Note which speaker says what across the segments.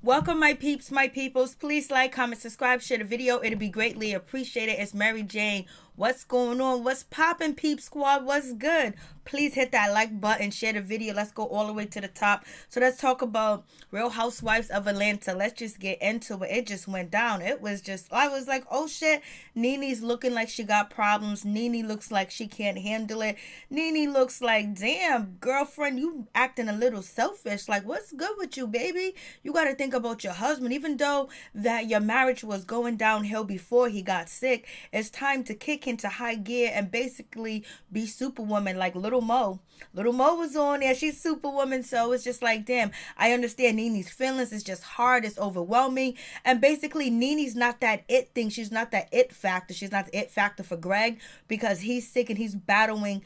Speaker 1: Welcome, my peeps, my peoples. Please like, comment, subscribe, share the video. It'll be greatly appreciated. It's Mary Jane. What's going on? What's poppin', peep squad? What's good? Please hit that like button, share the video. Let's go all the way to the top. So let's talk about Real Housewives of Atlanta. Let's just get into it. It just went down. It was just, I was like, oh shit. Nene's looking like she got problems. Nene looks like she can't handle it. Nene looks like, damn, girlfriend, you acting a little selfish. Like, what's good with you, baby? You got to think about your husband. Even though that your marriage was going downhill before he got sick, it's time to kick into high gear and basically be superwoman like Little Mo. Little Mo was on there. She's superwoman. So it's just like, damn, I understand Nene's feelings. It's just hard. It's overwhelming. And basically, Nene's not that it thing. She's not that it factor. She's not the it factor for Greg because he's sick and he's battling,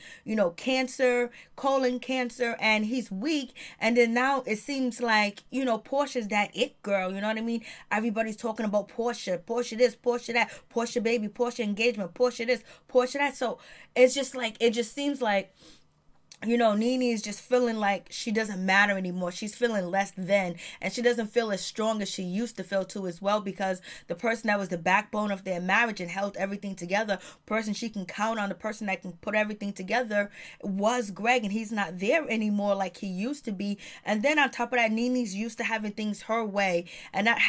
Speaker 1: cancer, colon cancer, and he's weak. And then now it seems like, Porsha's that it girl. You know what I mean? Everybody's talking about Porsha. Porsha this, Porsha that, Porsha baby, Porsha engagement, Porsha this, Porsha that. So it's just like, it just seems like, Nene is just feeling like she doesn't matter anymore. She's feeling less than, and she doesn't feel as strong as she used to feel too as well, because the person that was the backbone of their marriage and held everything together, person she can count on, the person that can put everything together was Greg, and he's not there anymore like he used to be. And then on top of that, Nene's used to having things her way and not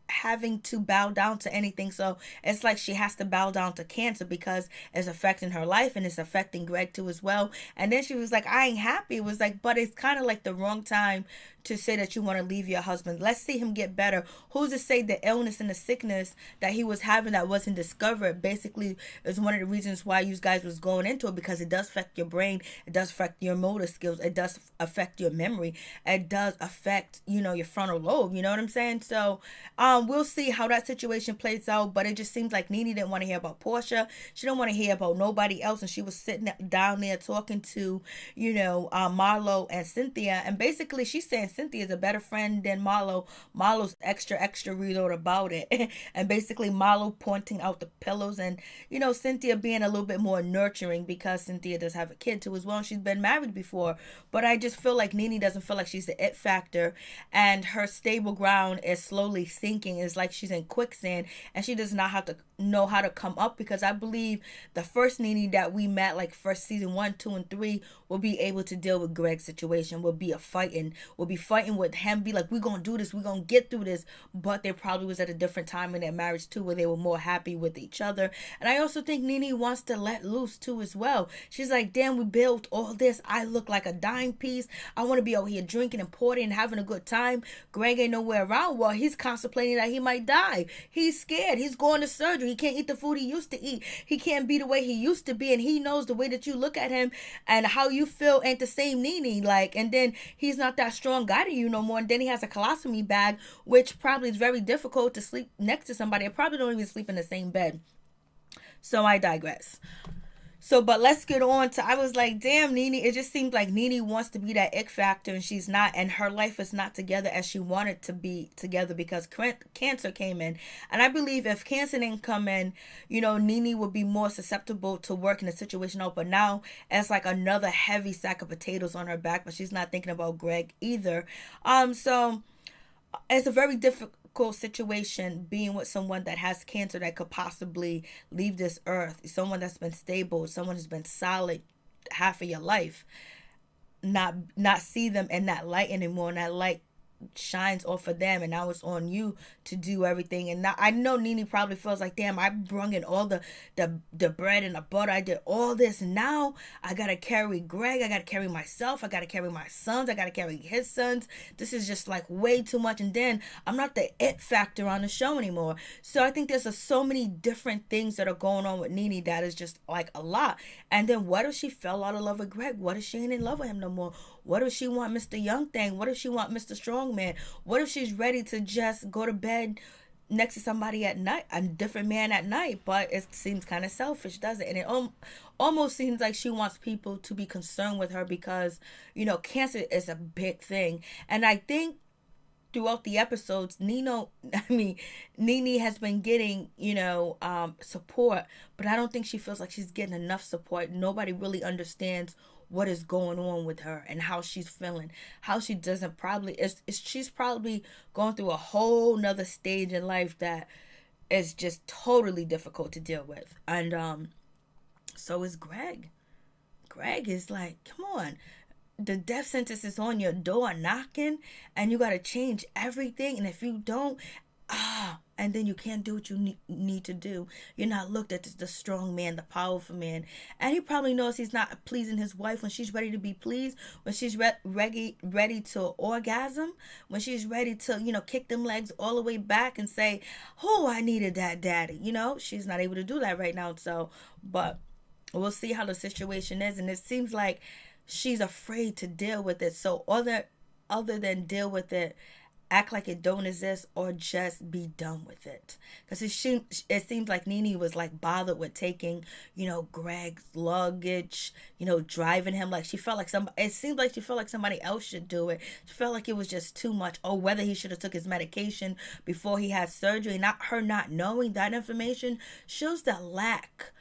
Speaker 1: having to bow down to anything. So it's like she has to bow down to cancer because it's affecting her life and it's affecting Greg too as well. And then she was like, I ain't happy. It was like, but it's kind of like the wrong time to say that you want to leave your husband. Let's see him get better. Who's to say the illness and the sickness that he was having that wasn't discovered basically is one of the reasons why you guys was going into it, because it does affect your brain. It does affect your motor skills. It does affect your memory. It does affect, your frontal lobe. You know what I'm saying? So we'll see how that situation plays out, but it just seems like Nene didn't want to hear about Porsha. She didn't want to hear about nobody else, and she was sitting down there talking to, Marlo and Cynthia, and basically she's saying Cynthia's a better friend than Marlo. Marlo's extra reload about it. And basically Marlo pointing out the pillows, and Cynthia being a little bit more nurturing because Cynthia does have a kid too as well, and she's been married before. But I just feel like Nene doesn't feel like she's the it factor, and her stable ground is slowly sinking. It's like she's in quicksand and she does not have to know how to come up, because I believe the first Nene that we met, like first season 1, 2, and 3, will be able to deal with Greg's situation, will be fighting with him, be like, we're gonna do this, we're gonna get through this. But they probably was at a different time in their marriage too, where they were more happy with each other. And I also think Nene wants to let loose too as well. She's like, damn, we built all this, I look like a dime piece, I want to be out here drinking and partying and having a good time. Greg ain't nowhere around. Well, he's contemplating that he might die. He's scared. He's going to surgery. He can't eat the food he used to eat. He can't be the way he used to be. And he knows the way that you look at him and how you feel ain't the same Nene. Like, and then he's not that strong guy to you no more. And then he has a colostomy bag, which probably is very difficult to sleep next to somebody. I probably don't even sleep in the same bed. So I digress. So, but let's get on to, I was like, damn, Nene, it just seems like Nene wants to be that ick factor, and she's not, and her life is not together as she wanted to be together because cancer came in. And I believe if cancer didn't come in, Nene would be more susceptible to working the situation out. But now it's like another heavy sack of potatoes on her back, but she's not thinking about Greg either. So it's a very difficult situation being with someone that has cancer that could possibly leave this earth. Someone that's been stable, someone who's been solid half of your life, not see them in that light anymore, and that light shines off of them, and now it's on you to do everything. And now I know Nene probably feels like, damn, I brung in all the bread and the butter, I did all this, and now I gotta carry Greg, I gotta carry myself, I gotta carry my sons, I gotta carry his sons. This is just like way too much. And then I'm not the it factor on the show anymore. So I think there's so many different things that are going on with Nene that is just like a lot. And then what if she fell out of love with Greg? What if she ain't in love with him no more? What if she want Mr. Young Thing? What if she want Mr. Strongman? What if she's ready to just go to bed next to somebody at night, a different man at night? But it seems kind of selfish, doesn't it? And it almost seems like she wants people to be concerned with her because, cancer is a big thing. And I think throughout the episodes, Nene has been getting, support, but I don't think she feels like she's getting enough support. Nobody really understands what is going on with her and how she's feeling, how she doesn't probably she's probably going through a whole nother stage in life that is just totally difficult to deal with. And so is Greg. Greg is like, come on, the death sentence is on your door knocking, and you got to change everything. And if you don't, and then you can't do what you need to do. You're not looked at as the strong man, the powerful man. And he probably knows he's not pleasing his wife when she's ready to be pleased, when she's ready to orgasm, when she's ready to, kick them legs all the way back and say, oh, I needed that, daddy. She's not able to do that right now. So, but we'll see how the situation is. And it seems like she's afraid to deal with it. So other than deal with it, act like it don't exist, or just be done with it. Because it seems like Nene was like bothered with taking, Greg's luggage, driving him. Like she felt like it seemed like she felt like somebody else should do it. She felt like it was just too much. Or whether he should have took his medication before he had surgery. Not knowing that information shows the lack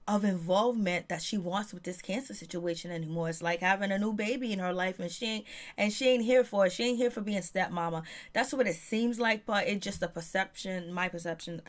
Speaker 1: of involvement that she wants with this cancer situation anymore. It's like having a new baby in her life, and she ain't here for it. She ain't here for being stepmama. That's what it seems like, but it's just my perception.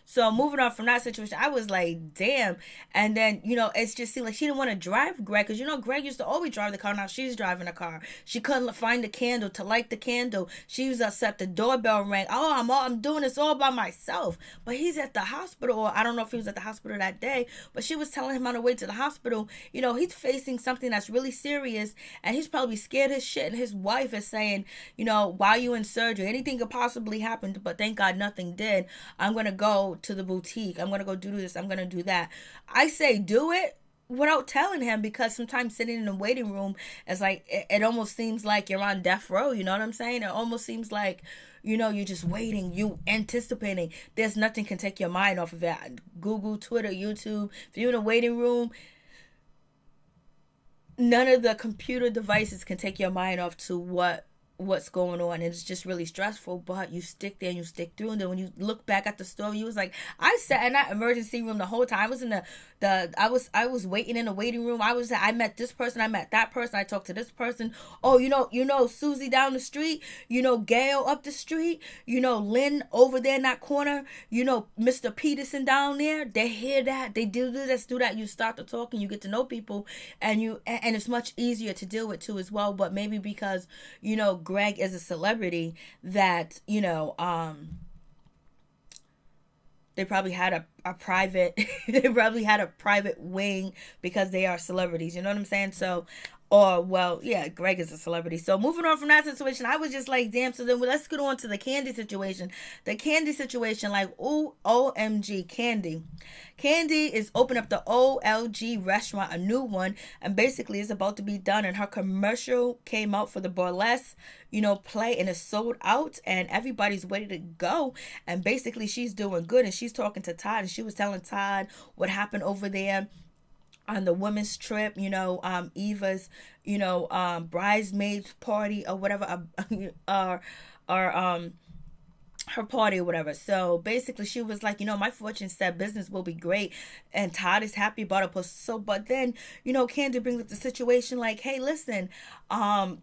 Speaker 1: So moving on from that situation, I was like, damn. And then it's just seemed like she didn't want to drive Greg, because Greg used to always drive the car. Now she's driving the car. She couldn't find the candle to light the candle. She was upset. The doorbell rang. Oh, I'm doing this all by myself. But he's at the hospital, or I don't know if he was at the hospital that day. But she was telling him on the way to the hospital, he's facing something that's really serious, and he's probably scared as shit. And his wife is saying, while you in surgery, anything could possibly happen, but thank God nothing did. I'm going to go to the boutique. I'm going to go do this. I'm going to do that. I say do it without telling him, because sometimes sitting in the waiting room is like, it almost seems like you're on death row. You know what I'm saying? It almost seems like, you're just waiting, you anticipating. There's nothing can take your mind off of it. Google, Twitter, YouTube. If you're in a waiting room, none of the computer devices can take your mind off to what's going on. It's just really stressful, but you stick there and you stick through. And then when you look back at the story, you was like, I sat in that emergency room the whole time. I was in I was waiting in the waiting room. I met this person, I met that person, I talked to this person. Oh, Susie down the street, Gail up the street, Lynn over there in that corner, Mr. Peterson down there. They hear that, they do this, do that. You start to talk and you get to know people, and it's much easier to deal with too as well. But maybe because Greg is a celebrity that they probably had a private they probably had a private wing because they are celebrities. You know what I'm saying? So, Greg is a celebrity. So moving on from that situation, I was just like, damn. So then let's get on to the Candy situation. The Candy situation, like, ooh, OMG, Candy. Candy is opening up the OLG restaurant, a new one, and basically it's about to be done. And her commercial came out for the burlesque, play, and it's sold out, and everybody's ready to go. And basically she's doing good, and she's talking to Todd, and she was telling Todd what happened over there on the women's trip, Eva's, bridesmaids party or whatever, her party or whatever. So basically she was like, my fortune said business will be great, and Todd is happy about it. So, but then, Candy brings up the situation like, hey, listen,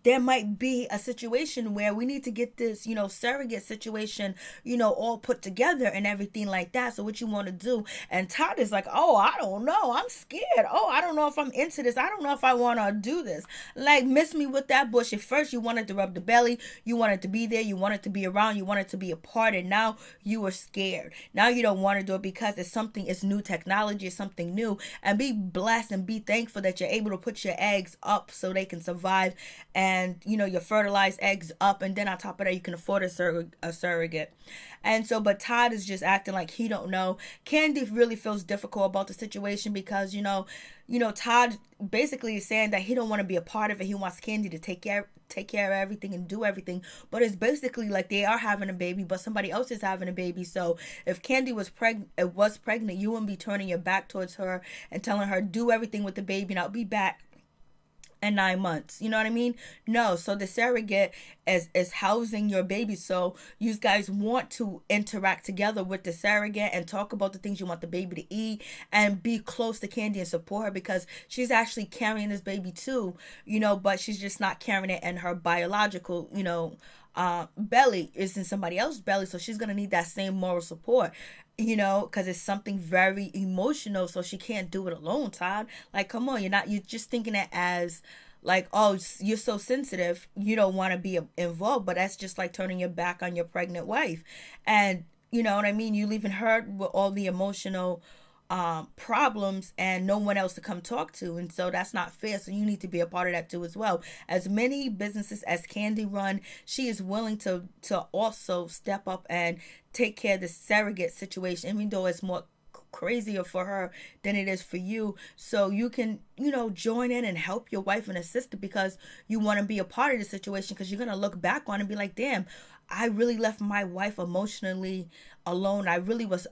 Speaker 1: there might be a situation where we need to get this, surrogate situation, all put together and everything like that. So what you want to do? And Todd is like, oh, I don't know. I'm scared. Oh, I don't know if I'm into this. I don't know if I want to do this. Like, miss me with that bush. At first you wanted to rub the belly. You wanted to be there. You wanted to be around. You wanted to be a part. And now you are scared. Now you don't want to do it because it's new technology. It's something new. And be blessed and be thankful that you're able to put your eggs up so they can survive, and your fertilized eggs up, and then on top of that you can afford a surrogate. And so, but Todd is just acting like he don't know. Candy really feels difficult about the situation because Todd basically is saying that he don't want to be a part of it. He wants Candy to take care of everything and do everything. But it's basically like they are having a baby, but somebody else is having a baby. So if Candy was pregnant, you wouldn't be turning your back towards her and telling her do everything with the baby and I'll be back and 9 months. You know what I mean? No. So the surrogate is housing your baby. So you guys want to interact together with the surrogate and talk about the things you want the baby to eat and be close to Candy and support her, because she's actually carrying this baby too, but she's just not carrying it in her biological, belly, is in somebody else's belly. So she's going to need that same moral support, because it's something very emotional. So she can't do it alone, Todd. Like, come on, you're just thinking it as like, oh, you're so sensitive, you don't want to be involved. But that's just like turning your back on your pregnant wife. And you know what I mean? You leaving her with all the emotional problems and no one else to come talk to. And so that's not fair. So you need to be a part of that too as well. As many businesses as Candy run, she is willing to also step up and take care of the surrogate situation, even though it's more crazier for her than it is for you. So you can, join in and help your wife and assist her, because you want to be a part of the situation, because you're going to look back on it and be like, damn, I really left my wife emotionally alone. I really was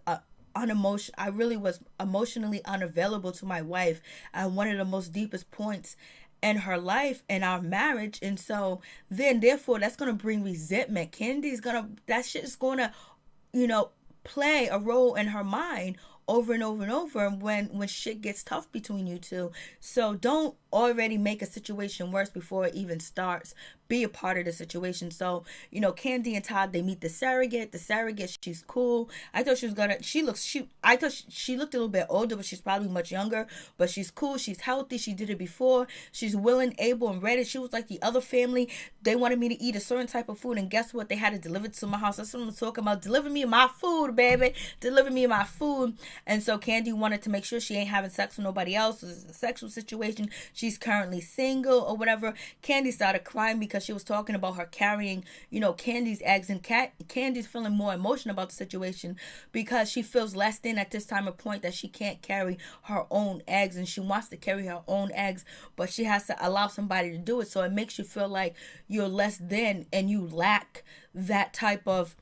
Speaker 1: emotionally unavailable to my wife at one of the most deepest points in her life and our marriage. And so then therefore that's going to bring resentment. That shit is going to play a role in her mind over and over and over when shit gets tough between you two. So don't already make a situation worse before it even starts. Be a part of the situation. So, Candy and Todd, they meet the surrogate. The surrogate, she's cool. I thought she looked a little bit older, but she's probably much younger. But she's cool. She's healthy. She did it before. She's willing, able, and ready. She was like the other family. They wanted me to eat a certain type of food, and guess what? They had it delivered to my house. That's what I'm talking about. Deliver me my food, baby. Deliver me my food. And so Candy wanted to make sure she ain't having sex with nobody else. This is a sexual situation. She's currently single or whatever. Candy started crying because she was talking about her carrying, Candy's eggs, and Candy's feeling more emotional about the situation because she feels less than at this time of point that she can't carry her own eggs, and she wants to carry her own eggs, but she has to allow somebody to do it. So it makes you feel like you're less than and you lack that type of,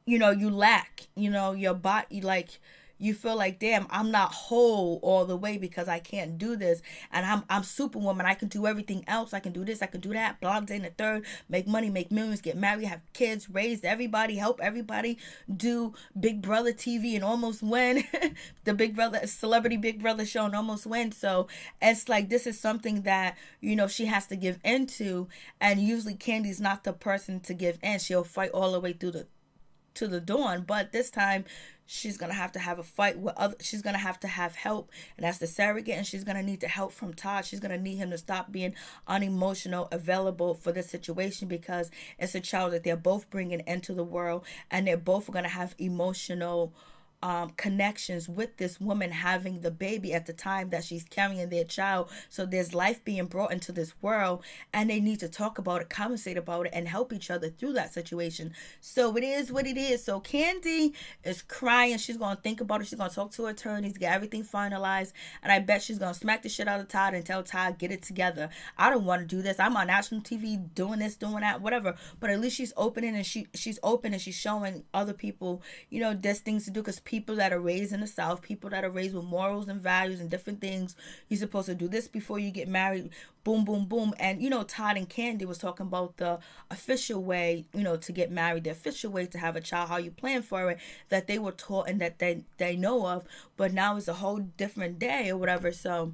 Speaker 1: your body, like, you feel like, damn, I'm not whole all the way because I can't do this. And I'm superwoman. I can do everything else. I can do this. I can do that. Blah, blah, and the third. Make money, make millions, get married, have kids, raise everybody, help everybody, do Big Brother TV and almost win. The Celebrity Big Brother show and almost win. So it's like, this is something that, she has to give into. And usually Candy's not the person to give in. She'll fight all the way to the dawn. But this time, she's going to have a fight she's going to have help, and that's the surrogate, and she's going to need the help from Todd. She's going to need him to stop being unemotional, available for this situation, because it's a child that they're both bringing into the world, and they're both going to have emotional connections with this woman having the baby at the time that she's carrying their child. So there's life being brought into this world, and they need to talk about it, conversate about it, and help each other through that situation. So it is what it is. So Candy is crying. She's going to think about it. She's going to talk to her attorneys, get everything finalized, and I bet she's going to smack the shit out of Todd and tell Todd, get it together. I don't want to do this. I'm on national TV doing this, doing that, whatever. But at least she's opening, and she's open, and she's showing other people, there's things to do, because people that are raised in the South, people that are raised with morals and values and different things, you're supposed to do this before you get married, boom, boom, boom. And, Todd and Candy was talking about the official way, to get married, the official way to have a child, how you plan for it, that they were taught and that they know of, but now it's a whole different day or whatever. So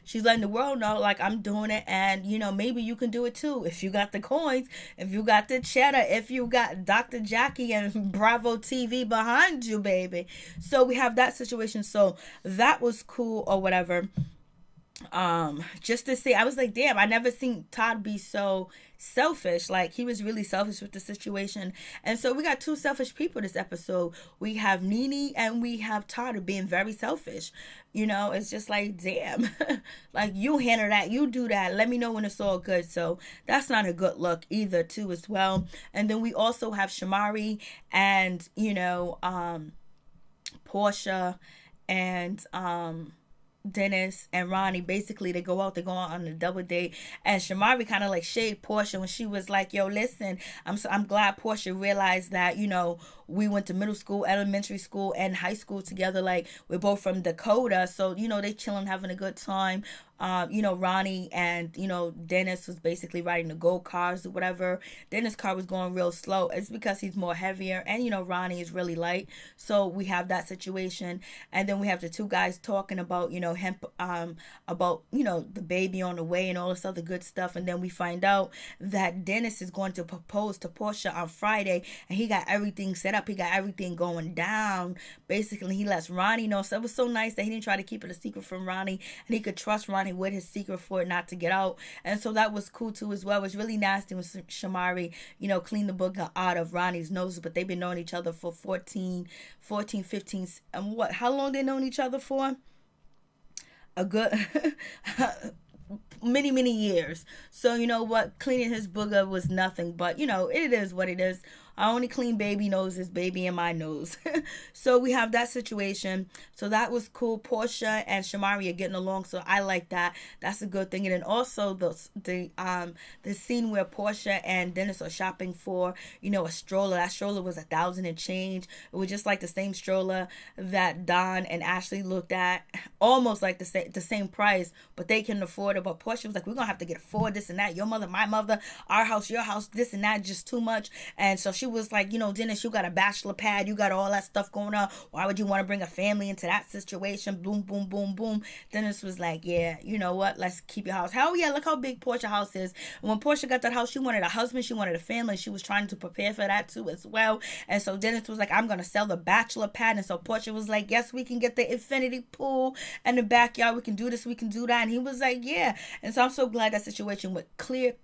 Speaker 1: she's letting the world know, like, I'm doing it, and maybe you can do it too if you got the coins, if you got the cheddar, if you got Dr. Jackie and Bravo TV behind you, baby. So we have that situation. So that was cool or whatever. Just to see, I was like, damn, I never seen Todd be so selfish. Like, he was really selfish with the situation. And so we got two selfish people this episode. We have Nene and we have Todd being very selfish. It's just like, damn, like, you handle that, you do that, let me know when it's all good. So that's not a good look either too as well. And then we also have Shamari and Porsha and Dennis and Ronnie. Basically, they go out on a double date, and Shamari kind of like shade Porsha when she was like, yo, listen, I'm glad Porsha realized that we went to middle school, elementary school, and high school together. Like, we're both from Dakota, so they chilling, having a good time. Ronnie and, Dennis was basically riding the go cars or whatever. Dennis' car was going real slow. It's because he's more heavier, and, Ronnie is really light. So we have that situation. And then we have the two guys talking about, him, about, the baby on the way and all this other good stuff. And then we find out that Dennis is going to propose to Porsha on Friday, and he got everything set up. He got everything going down. Basically, he lets Ronnie know. So it was so nice that he didn't try to keep it a secret from Ronnie, and he could trust Ronnie with his secret for it not to get out. And so that was cool too as well. It was really nasty when Shamari, cleaned the booger out of Ronnie's nose. But they've been knowing each other for 15, and how long they known each other for? A good many years. So you know what, cleaning his booger was nothing, but it is what it is. I only clean baby nose is baby in my nose. So we have that situation. So that was cool. Porsha and Shamari are getting along, so I like that. That's a good thing. And then also the scene where Porsha and Dennis are shopping for, a stroller. That stroller was $1,000 and change. It was just like the same stroller that Don and Ashley looked at, almost like the same price, but they couldn't afford it. But Porsha was like, we're gonna have to get afford this and that. Your mother, my mother, our house, your house, this and that, just too much. And so she was like, Dennis, you got a bachelor pad, you got all that stuff going on. Why would you want to bring a family into that situation? Boom, boom, boom, boom. Dennis was like, yeah, you know what? Let's keep your house. Hell yeah, look how big Porsha's house is. And when Porsha got that house, she wanted a husband, she wanted a family. She was trying to prepare for that too as well. And so Dennis was like, I'm going to sell the bachelor pad. And so Porsha was like, yes, we can get the infinity pool and the backyard. We can do this, we can do that. And he was like, yeah. And so I'm so glad that situation went clear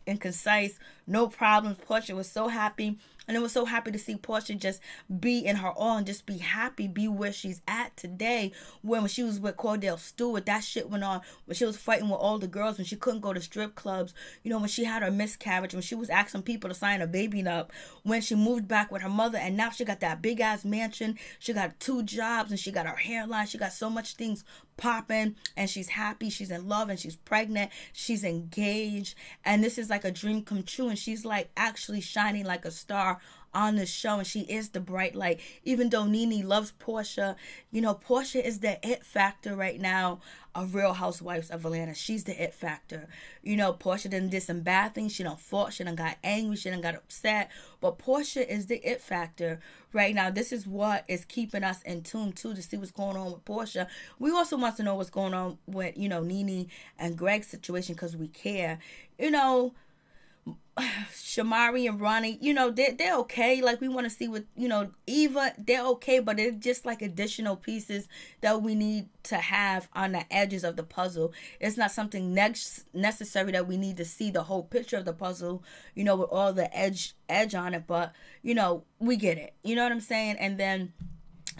Speaker 1: and concise, no problems. Porsha was so happy, and I was so happy to see Porsha just be in her all and just be happy, be where she's at today. When she was with Cordell Stewart, that shit went on. When she was fighting with all the girls, when she couldn't go to strip clubs, when she had her miscarriage, when she was asking people to sign a baby up, when she moved back with her mother, and now she got that big ass mansion, she got 2 jobs, and she got her hairline, she got so much things popping, and she's happy, she's in love, and she's pregnant, she's engaged, and this is like a dream come true. And she's like actually shining like a star on the show, and she is the bright light. Even though Nene loves Porsha, Porsha is the it factor right now of Real Housewives of Atlanta. She's the it factor. Porsha did some bad things. She done fought. She done got angry. She done got upset. But Porsha is the it factor right now. This is what is keeping us in tune too, to see what's going on with Porsha. We also want to know what's going on with, Nene and Greg's situation, because we care. Shamari and Ronnie, they're okay. Like, we want to see what, Eva, they're okay, but it's just like additional pieces that we need to have on the edges of the puzzle. It's not something necessary that we need to see the whole picture of the puzzle, with all the edge on it, but, we get it. You know what I'm saying? And then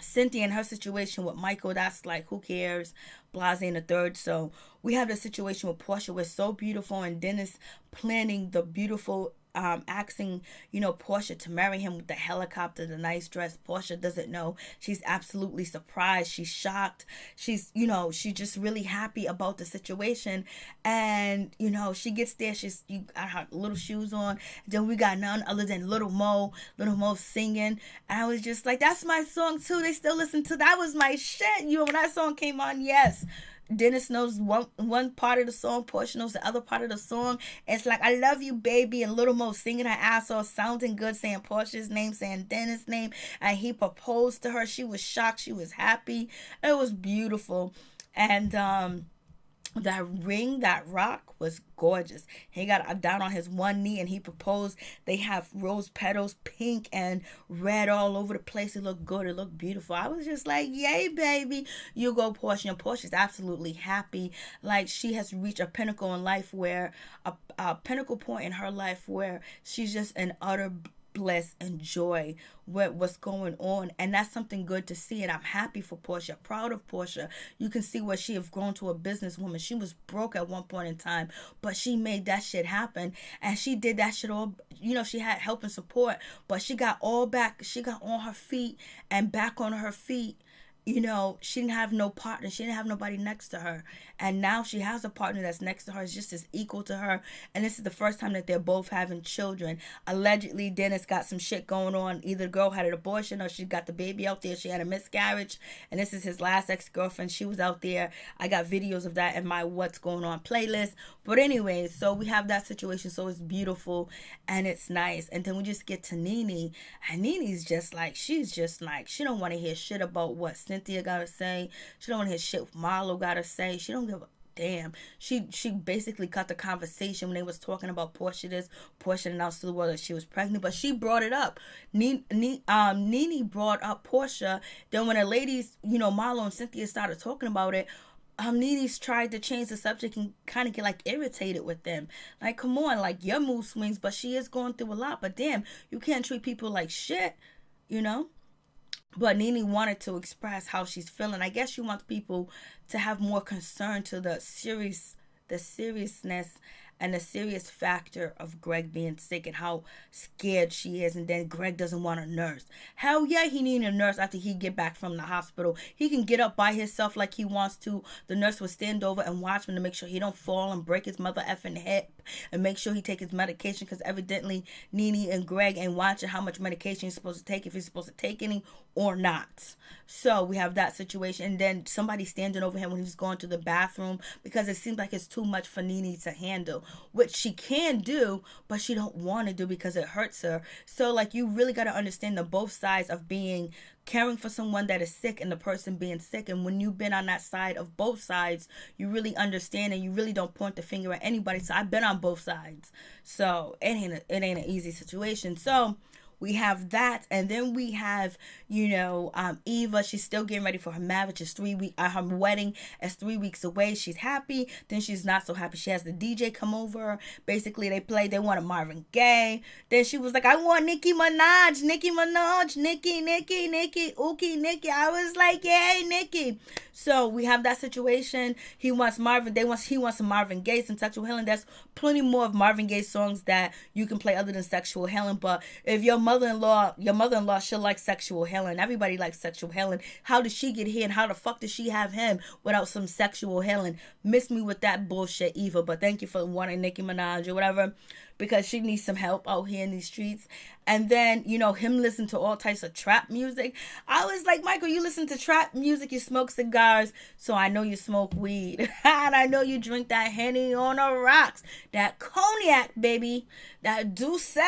Speaker 1: Cynthia and her situation with Michael, that's like, who cares? Blase and the third. So we have the situation with Porsha was so beautiful, and Dennis planning the beautiful asking Porsha to marry him with the helicopter, the nice dress. Porsha doesn't know. She's absolutely surprised. She's shocked. She's she's just really happy about the situation. And she gets there, she's got her little shoes on. Then we got none other than Little Mo singing, and I was just like, that's my song too. They still listen to that. Was my shit. When that song came on, yes. Dennis knows one part of the song, Porsha knows the other part of the song. It's like, I love you, baby, and Little Mo singing her ass off, sounding good, saying Porsha's name, saying Dennis' name, and he proposed to her. She was shocked. She was happy. It was beautiful. And that ring, that rock was gorgeous. He got down on his one knee and he proposed. They have rose petals, pink and red all over the place. It looked good. It looked beautiful. I was just like, yay, baby. You go, Porsha. And Porsha's absolutely happy. Like, she has reached a pinnacle in life where, a pinnacle point in her life where she's just an utter bliss and joy with what's going on, and that's something good to see. And I'm happy for Porsha, proud of Porsha. You can see where she have grown to a businesswoman. She was broke at one point in time, but she made that shit happen, and she did that shit all, she had help and support, but she got all back. She got on her feet and back on her feet she didn't have no partner. She didn't have nobody next to her. And now she has a partner that's next to her, is just as equal to her. And this is the first time that they're both having children. Allegedly, Dennis got some shit going on. Either the girl had an abortion or she got the baby out there. She had a miscarriage. And this is his last ex-girlfriend. She was out there. I got videos of that in my What's Going On playlist. But anyways, so we have that situation. So it's beautiful and it's nice. And then we just get to Nene. And Nene's just like, she's just like, she don't want to hear shit about what Cynthia gotta say. She don't want to hear shit Marlo gotta say. She don't give a damn. She basically cut the conversation when they was talking about Porsha. Porsha announced to the world that she was pregnant, but she brought it up. Nene brought up Porsha. Then when the ladies, Marlo and Cynthia started talking about it, Nene's tried to change the subject and kind of get like irritated with them. Like, come on, like your mood swings, but she is going through a lot. But damn, you can't treat people like shit, But Nene wanted to express how she's feeling. I guess she wants people to have more concern to the seriousness and the serious factor of Greg being sick and how scared she is. And then Greg doesn't want a nurse. Hell yeah, he needs a nurse after he get back from the hospital. He can get up by himself like he wants to. The nurse will stand over and watch him to make sure he don't fall and break his mother effing hip. And make sure he take his medication, because evidently Nene and Greg ain't watching how much medication he's supposed to take, if he's supposed to take any or not. So we have that situation. And then somebody standing over him when he's going to the bathroom, because it seems like it's too much for Nene to handle, which she can do, but she don't want to do because it hurts her. So like, you really got to understand the both sides of caring for someone that is sick and the person being sick. And when you've been on that side of both sides, you really understand, and you really don't point the finger at anybody. So I've been on both sides. So it ain't an easy situation. So we have that, and then we have, Eva. She's still getting ready for her marriage. Her wedding is 3 weeks away. She's happy, then she's not so happy. She has the DJ come over. Basically, they wanted Marvin Gaye. Then she was like, I want Nicki Minaj, Nicki, Ookie, Nicki. I was like, yay, Nicki. So we have that situation. He wants Marvin. He wants some Marvin Gaye, some Sexual Healing. There's plenty more of Marvin Gaye songs that you can play other than Sexual Healing. But if your mother-in-law should like Sexual Healing. Everybody likes Sexual Healing. How did she get here, and how the fuck did she have him without some Sexual Healing? Miss me with that bullshit, Eva. But thank you for wanting Nicki Minaj or whatever, because she needs some help out here in these streets. And then, him listen to all types of trap music. I was like, Michael, you listen to trap music, you smoke cigars, so I know you smoke weed. And I know you drink that Henny on the rocks. That cognac, baby. That Douce.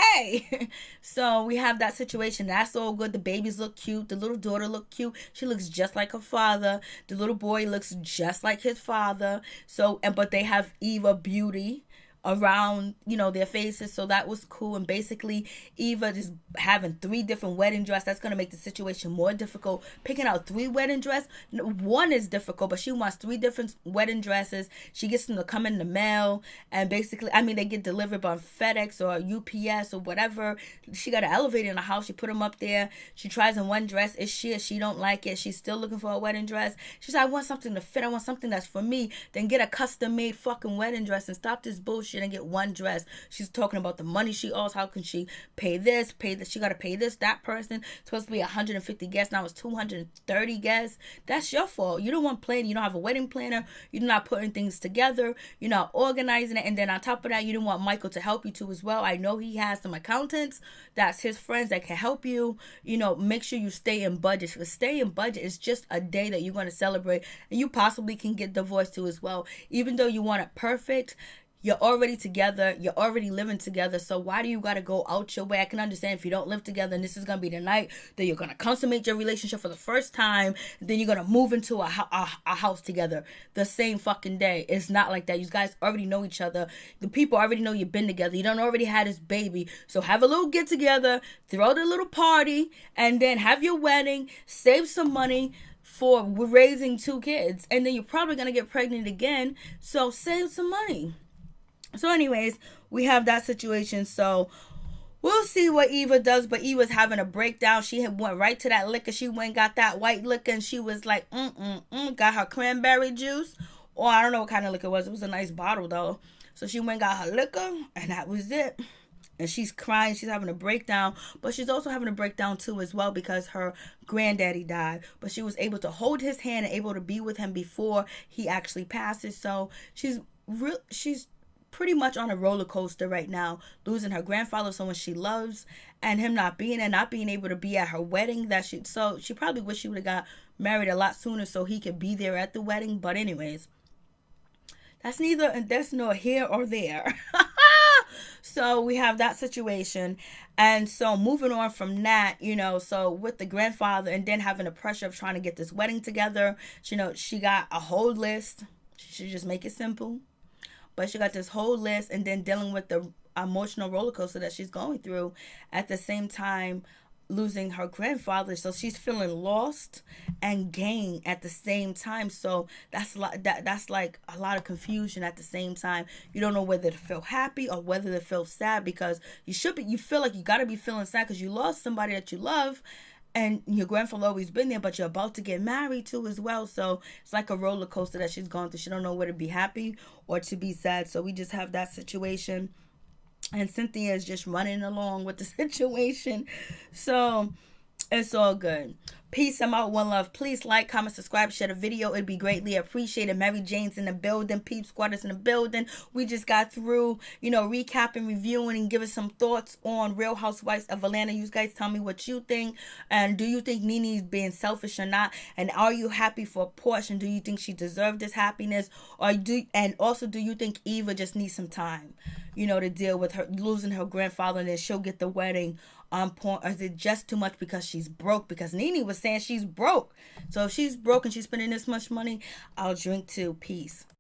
Speaker 1: So we have that situation. That's all good. The babies look cute. The little daughter look cute. She looks just like her father. The little boy looks just like his father. But they have Eva Beauty around, their faces. So that was cool. And basically, Eva just having 3 different wedding dresses, that's going to make the situation more difficult. Picking out 3 wedding dresses, one is difficult, but she wants 3 different wedding dresses. She gets them to come in the mail, and basically, they get delivered by FedEx or UPS or whatever. She got an elevator in the house. She put them up there. She tries on one dress. It's shit. She don't like it. She's still looking for a wedding dress. She's like, I want something to fit. I want something that's for me. Then get a custom-made fucking wedding dress and stop this bullshit and get one dress. She's talking about the money she owes. How can she pay this? She got to pay this. That person supposed to be 150 guests. Now it's 230 guests. That's your fault. You don't want planning. You don't have a wedding planner. You're not putting things together. You're not organizing it. And then on top of that, you don't want Michael to help you too as well. I know he has some accountants. That's his friends that can help you. Make sure you stay in budget. Because stay in budget is just a day that you're going to celebrate. And you possibly can get divorced too as well. Even though you want it perfect, you're already together. You're already living together. So why do you got to go out your way? I can understand if you don't live together and this is going to be the night that you're going to consummate your relationship for the first time. Then you're going to move into a house together the same fucking day. It's not like that. You guys already know each other. The people already know you've been together. You don't already had this baby. So have a little get together, throw the little party, and then have your wedding, save some money for raising 2 kids. And then you're probably going to get pregnant again. So save some money. So anyways, we have that situation. So we'll see what Eva does. But Eva's having a breakdown. She went right to that liquor. She went and got that white liquor. And she was like, got her cranberry juice. Or I don't know what kind of liquor it was. It was a nice bottle though. So she went and got her liquor. And that was it. and she's crying, she's having a breakdown, but she's also having a breakdown too as well because her granddaddy died, but she was able to hold his hand and able to be with him before he actually passes. So she's pretty much on a roller coaster right now, losing her grandfather, someone she loves, and him not being and not being able to be at her wedding. So she probably wish she would have got married a lot sooner so he could be there at the wedding. But anyways, that's nor here or there. So we have that situation. And so moving on from that, so with the grandfather and then having the pressure of trying to get this wedding together, she got a whole list. She should just make it simple. But she got this whole list, and then dealing with the emotional roller coaster that she's going through at the same time losing her grandfather. So she's feeling lost and gained at the same time. So that's like a lot of confusion at the same time. You don't know whether to feel happy or whether to feel sad, because you feel like you got to be feeling sad because you lost somebody that you love. And your grandfather always been there, but you're about to get married too as well. So it's like a roller coaster that she's going through. She don't know whether to be happy or to be sad. So we just have that situation. And Cynthia is just running along with the situation. So it's all good. Peace. I'm out. One love. Please like, comment, subscribe, share the video. It'd be greatly appreciated. Mary Jane's in the building. Peep Squad is in the building. We just got through, recapping, reviewing, and giving some thoughts on Real Housewives of Atlanta. You guys tell me what you think. And do you think Nene's being selfish or not? And are you happy for Porsha? And do you think she deserved this happiness? And also, do you think Eva just needs some time, to deal with her losing her grandfather, and then she'll get the wedding on point? Or is it just too much because she's broke? Because Nene was saying she's broke. So if she's broke and she's spending this much money, I'll drink too. Peace.